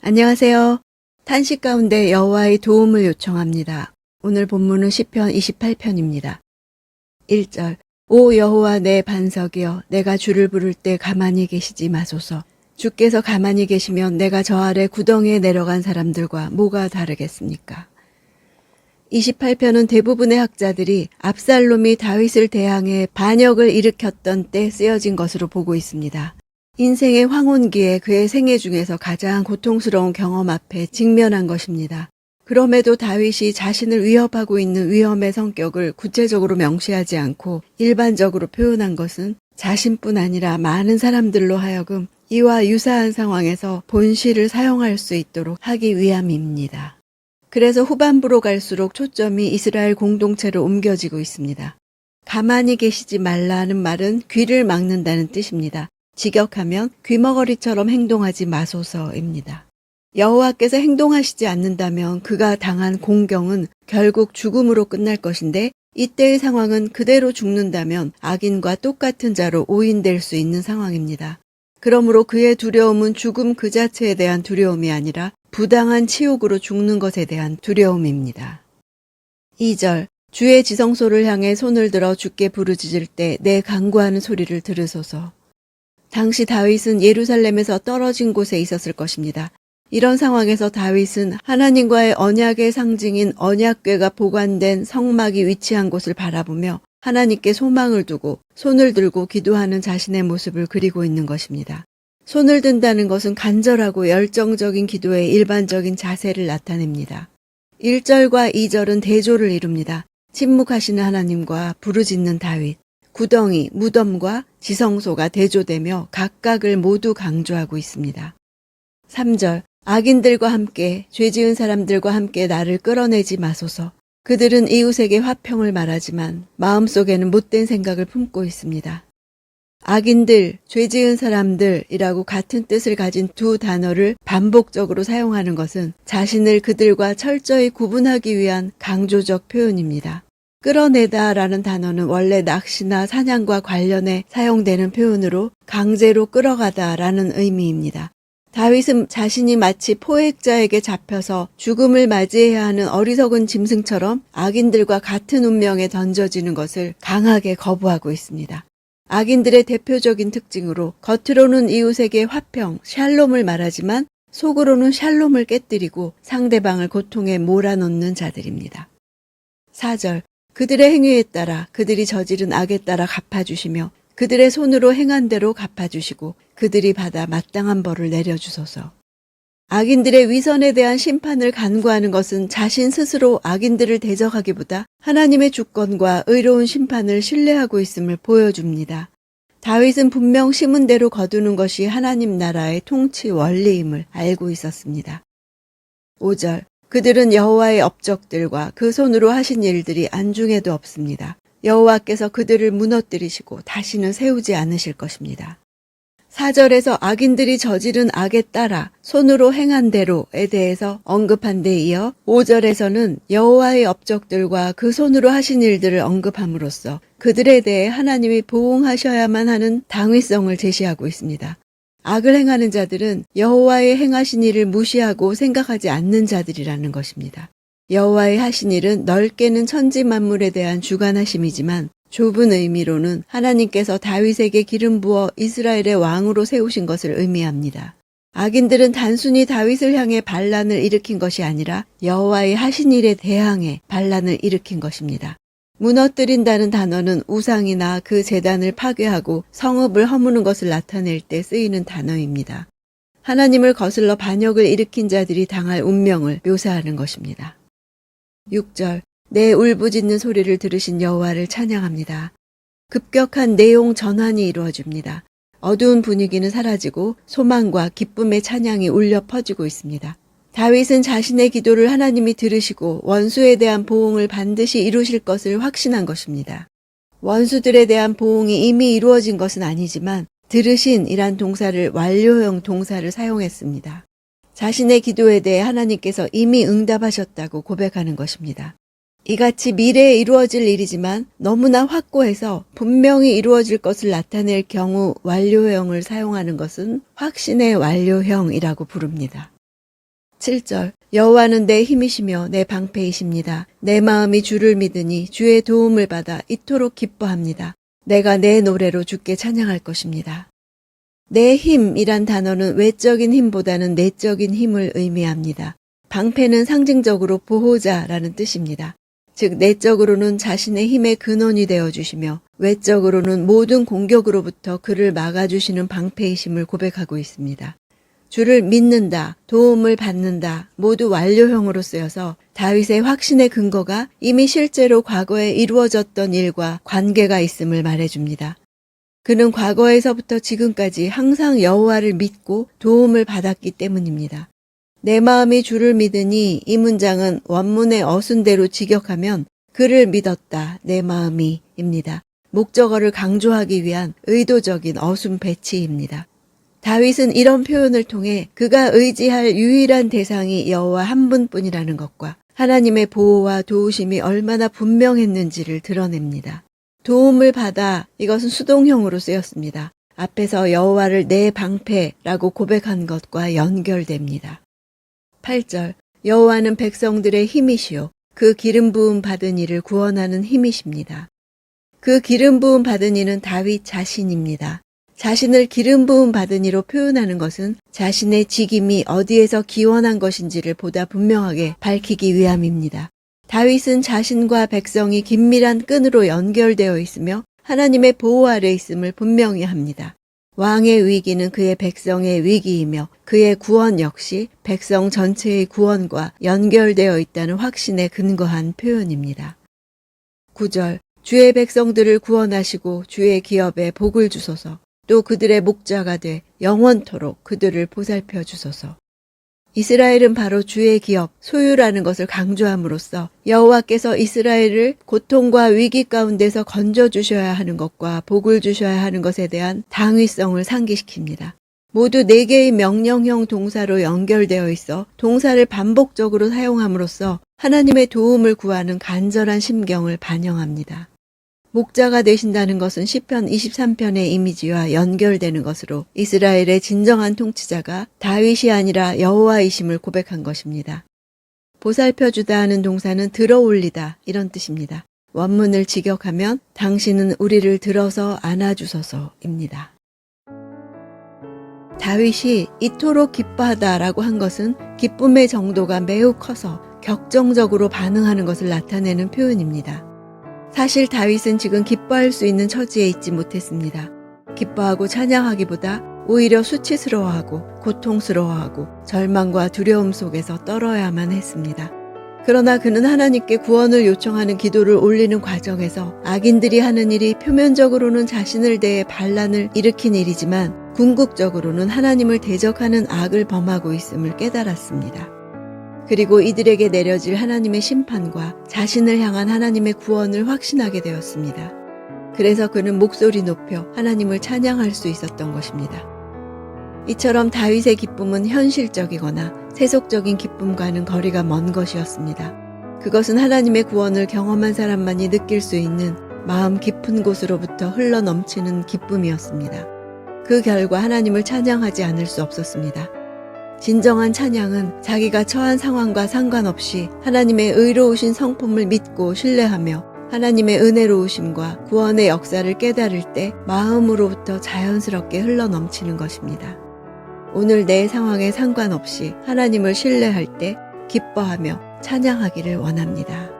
안녕하세요. 탄식 가운데 여호와의 도움을 요청합니다. 오늘 본문은 시편 28편입니다. 1절 오 여호와 내 반석이여 내가 주를 부를 때 가만히 계시지 마소서. 주께서 가만히 계시면 내가 저 아래 구덩이에 내려간 사람들과 뭐가 다르겠습니까? 28편은 대부분의 학자들이 압살롬이 다윗을 대항해 반역을 일으켰던 때 쓰여진 것으로 보고 있습니다. 인생의 황혼기에 그의 생애 중에서 가장 고통스러운 경험 앞에 직면한 것입니다. 그럼에도 다윗이 자신을 위협하고 있는 위험의 성격을 구체적으로 명시하지 않고 일반적으로 표현한 것은 자신뿐 아니라 많은 사람들로 하여금 이와 유사한 상황에서 본시를 사용할 수 있도록 하기 위함입니다. 그래서 후반부로 갈수록 초점이 이스라엘 공동체로 옮겨지고 있습니다. 가만히 계시지 말라는 말은 귀를 막는다는 뜻입니다. 직역하면 귀머거리처럼 행동하지 마소서입니다. 여호와께서 행동하시지 않는다면 그가 당한 공경은 결국 죽음으로 끝날 것인데 이때의 상황은 그대로 죽는다면 악인과 똑같은 자로 오인될 수 있는 상황입니다. 그러므로 그의 두려움은 죽음 그 자체에 대한 두려움이 아니라 부당한 치욕으로 죽는 것에 대한 두려움입니다. 2절 주의 지성소를 향해 손을 들어 주께 부르짖을 때 내 간구하는 소리를 들으소서. 당시 다윗은 예루살렘에서 떨어진 곳에 있었을 것입니다. 이런 상황에서 다윗은 하나님과의 언약의 상징인 언약궤가 보관된 성막이 위치한 곳을 바라보며 하나님께 소망을 두고 손을 들고 기도하는 자신의 모습을 그리고 있는 것입니다. 손을 든다는 것은 간절하고 열정적인 기도의 일반적인 자세를 나타냅니다. 1절과 2절은 대조를 이룹니다. 침묵하시는 하나님과 부르짖는 다윗. 구덩이, 무덤과 지성소가 대조되며 각각을 모두 강조하고 있습니다. 3절 악인들과 함께 죄 지은 사람들과 함께 나를 끌어내지 마소서. 그들은 이웃에게 화평을 말하지만 마음속에는 못된 생각을 품고 있습니다. 악인들, 죄 지은 사람들이라고 같은 뜻을 가진 두 단어를 반복적으로 사용하는 것은 자신을 그들과 철저히 구분하기 위한 강조적 표현입니다. 끌어내다 라는 단어는 원래 낚시나 사냥과 관련해 사용되는 표현으로 강제로 끌어가다 라는 의미입니다. 다윗은 자신이 마치 포획자에게 잡혀서 죽음을 맞이해야 하는 어리석은 짐승처럼 악인들과 같은 운명에 던져지는 것을 강하게 거부하고 있습니다. 악인들의 대표적인 특징으로 겉으로는 이웃에게 화평, 샬롬을 말하지만 속으로는 샬롬을 깨뜨리고 상대방을 고통에 몰아넣는 자들입니다. 4절 그들의 행위에 따라 그들이 저지른 악에 따라 갚아주시며 그들의 손으로 행한 대로 갚아주시고 그들이 받아 마땅한 벌을 내려주소서. 악인들의 위선에 대한 심판을 간구하는 것은 자신 스스로 악인들을 대적하기보다 하나님의 주권과 의로운 심판을 신뢰하고 있음을 보여줍니다. 다윗은 분명 심은 대로 거두는 것이 하나님 나라의 통치 원리임을 알고 있었습니다. 5절 그들은 여호와의 업적들과 그 손으로 하신 일들이 안중에도 없습니다. 여호와께서 그들을 무너뜨리시고 다시는 세우지 않으실 것입니다. 4절에서 악인들이 저지른 악에 따라 손으로 행한 대로에 대해서 언급한 데 이어 5절에서는 여호와의 업적들과 그 손으로 하신 일들을 언급함으로써 그들에 대해 하나님이 보응하셔야만 하는 당위성을 제시하고 있습니다. 악을 행하는 자들은 여호와의 행하신 일을 무시하고 생각하지 않는 자들이라는 것입니다. 여호와의 하신 일은 넓게는 천지 만물에 대한 주관하심이지만 좁은 의미로는 하나님께서 다윗에게 기름 부어 이스라엘의 왕으로 세우신 것을 의미합니다. 악인들은 단순히 다윗을 향해 반란을 일으킨 것이 아니라 여호와의 하신 일에 대항해 반란을 일으킨 것입니다. 무너뜨린다는 단어는 우상이나 그 제단을 파괴하고 성읍을 허무는 것을 나타낼 때 쓰이는 단어입니다. 하나님을 거슬러 반역을 일으킨 자들이 당할 운명을 묘사하는 것입니다. 6절 내 울부짖는 소리를 들으신 여호와를 찬양합니다. 급격한 내용 전환이 이루어집니다. 어두운 분위기는 사라지고 소망과 기쁨의 찬양이 울려 퍼지고 있습니다. 다윗은 자신의 기도를 하나님이 들으시고 원수에 대한 보응을 반드시 이루실 것을 확신한 것입니다. 원수들에 대한 보응이 이미 이루어진 것은 아니지만 들으신이란 동사를 완료형 동사를 사용했습니다. 자신의 기도에 대해 하나님께서 이미 응답하셨다고 고백하는 것입니다. 이같이 미래에 이루어질 일이지만 너무나 확고해서 분명히 이루어질 것을 나타낼 경우 완료형을 사용하는 것은 확신의 완료형이라고 부릅니다. 7절 여호와는 내 힘이시며 내 방패이십니다. 내 마음이 주를 믿으니 주의 도움을 받아 이토록 기뻐합니다. 내가 내 노래로 주께 찬양할 것입니다. 내 힘이란 단어는 외적인 힘보다는 내적인 힘을 의미합니다. 방패는 상징적으로 보호자라는 뜻입니다. 즉 내적으로는 자신의 힘의 근원이 되어주시며 외적으로는 모든 공격으로부터 그를 막아주시는 방패이심을 고백하고 있습니다. 주를 믿는다, 도움을 받는다 모두 완료형으로 쓰여서 다윗의 확신의 근거가 이미 실제로 과거에 이루어졌던 일과 관계가 있음을 말해줍니다. 그는 과거에서부터 지금까지 항상 여호와를 믿고 도움을 받았기 때문입니다. 내 마음이 주를 믿으니 이 문장은 원문의 어순대로 직역하면 그를 믿었다, 내 마음이 입니다. 목적어를 강조하기 위한 의도적인 어순 배치입니다. 다윗은 이런 표현을 통해 그가 의지할 유일한 대상이 여호와 한 분뿐이라는 것과 하나님의 보호와 도우심이 얼마나 분명했는지를 드러냅니다. 도움을 받아 이것은 수동형으로 쓰였습니다. 앞에서 여호와를 내 방패라고 고백한 것과 연결됩니다. 8절 여호와는 백성들의 힘이시요 그 기름 부음 받은 이를 구원하는 힘이십니다. 그 기름 부음 받은 이는 다윗 자신입니다. 자신을 기름 부음 받은 이로 표현하는 것은 자신의 직임이 어디에서 기원한 것인지를 보다 분명하게 밝히기 위함입니다. 다윗은 자신과 백성이 긴밀한 끈으로 연결되어 있으며 하나님의 보호 아래 있음을 분명히 합니다. 왕의 위기는 그의 백성의 위기이며 그의 구원 역시 백성 전체의 구원과 연결되어 있다는 확신에 근거한 표현입니다. 9절 주의 백성들을 구원하시고 주의 기업에 복을 주소서 또 그들의 목자가 돼 영원토록 그들을 보살펴 주소서. 이스라엘은 바로 주의 기업, 소유라는 것을 강조함으로써 여호와께서 이스라엘을 고통과 위기 가운데서 건져주셔야 하는 것과 복을 주셔야 하는 것에 대한 당위성을 상기시킵니다. 모두 4개의 명령형 동사로 연결되어 있어 동사를 반복적으로 사용함으로써 하나님의 도움을 구하는 간절한 심경을 반영합니다. 목자가 되신다는 것은 시편 23편의 이미지와 연결되는 것으로 이스라엘의 진정한 통치자가 다윗이 아니라 여호와이심을 고백한 것입니다. 보살펴주다 하는 동사는 들어올리다 이런 뜻입니다. 원문을 직역하면 당신은 우리를 들어서 안아주소서입니다. 다윗이 이토록 기뻐하다라고 한 것은 기쁨의 정도가 매우 커서 격정적으로 반응하는 것을 나타내는 표현입니다. 사실 다윗은 지금 기뻐할 수 있는 처지에 있지 못했습니다. 기뻐하고 찬양하기보다 오히려 수치스러워하고 고통스러워하고 절망과 두려움 속에서 떨어야만 했습니다. 그러나 그는 하나님께 구원을 요청하는 기도를 올리는 과정에서 악인들이 하는 일이 표면적으로는 자신을 대해 반란을 일으킨 일이지만 궁극적으로는 하나님을 대적하는 악을 범하고 있음을 깨달았습니다. 그리고 이들에게 내려질 하나님의 심판과 자신을 향한 하나님의 구원을 확신하게 되었습니다. 그래서 그는 목소리 높여 하나님을 찬양할 수 있었던 것입니다. 이처럼 다윗의 기쁨은 현실적이거나 세속적인 기쁨과는 거리가 먼 것이었습니다. 그것은 하나님의 구원을 경험한 사람만이 느낄 수 있는 마음 깊은 곳으로부터 흘러넘치는 기쁨이었습니다. 그 결과 하나님을 찬양하지 않을 수 없었습니다. 진정한 찬양은 자기가 처한 상황과 상관없이 하나님의 의로우신 성품을 믿고 신뢰하며 하나님의 은혜로우심과 구원의 역사를 깨달을 때 마음으로부터 자연스럽게 흘러넘치는 것입니다. 오늘 내 상황에 상관없이 하나님을 신뢰할 때 기뻐하며 찬양하기를 원합니다.